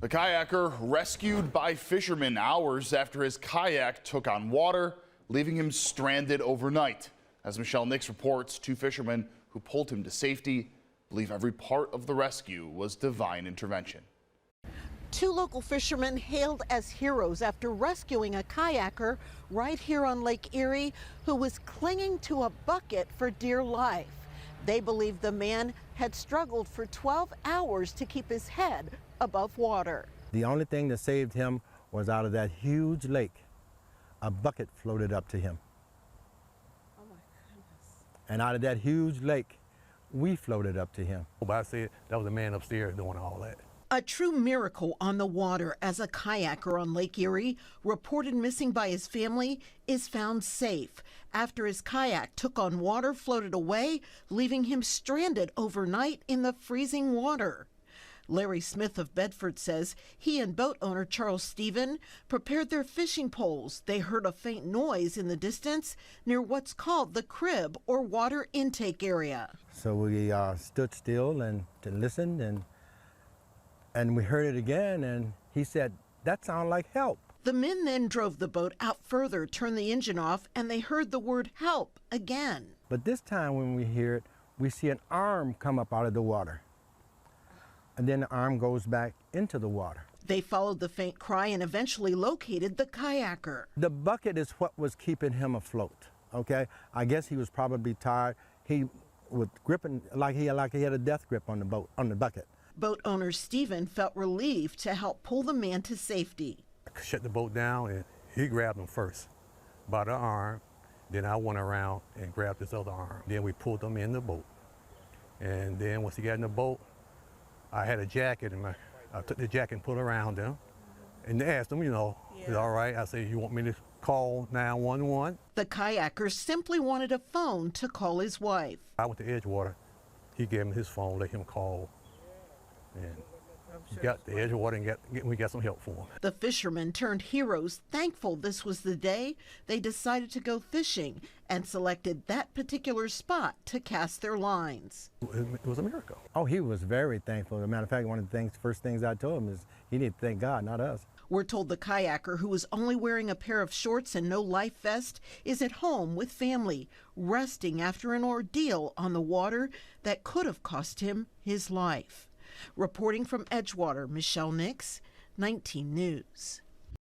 The kayaker rescued by fishermen hours after his kayak took on water, leaving him stranded overnight. As Michelle Nix reports, two fishermen who pulled him to safety believe every part of the rescue was divine intervention. Two local fishermen hailed as heroes after rescuing a kayaker right here on Lake Erie who was clinging to a bucket for dear life. They believe the man had struggled for 12 hours to keep his head above water. The only thing that saved him was out of that huge lake. A bucket floated up to him. Oh my goodness. And out of that huge lake, we floated up to him. But I said that was a man upstairs doing all that. A true miracle on the water as a kayaker on Lake Erie, reported missing by his family, is found safe after his kayak took on water, floated away, leaving him stranded overnight in the freezing water. Larry Smith of Bedford says he and boat owner Charles Stephen prepared their fishing poles. They heard a faint noise in the distance near what's called the crib or water intake area. So we stood still and listened, and we heard it again, and he said, "That sounded like help." The men then drove the boat out further, turned the engine off, and they heard the word help again. But this time when we hear it, we see an arm come up out of the water. And then the arm goes back into the water. They followed the faint cry and eventually located the kayaker. The bucket is what was keeping him afloat, okay? I guess he was probably tired. He was gripping like he had a death grip on the boat, on the bucket. Boat owner Stephen felt relieved to help pull the man to safety. I shut the boat down and he grabbed him first by the arm. Then I went around and grabbed his other arm. Then we pulled him in the boat. And then once he got in the boat, I had a jacket, and I took the jacket and put it around him, and asked him, is all right? I said, you want me to call 911? The kayaker simply wanted a phone to call his wife. I went to Edgewater. He gave me his phone, let him call, and he got to Edgewater and we got some help for him. The fishermen turned heroes, thankful this was the day they decided to go fishing and selected that particular spot to cast their lines. It was a miracle. Oh, he was very thankful. As a matter of fact, one of the first things I told him is he needed to thank God, not us. We're told the kayaker, who was only wearing a pair of shorts and no life vest, is at home with family, resting after an ordeal on the water that could have cost him his life. Reporting from Edgewater, Michelle Nix, 19 News.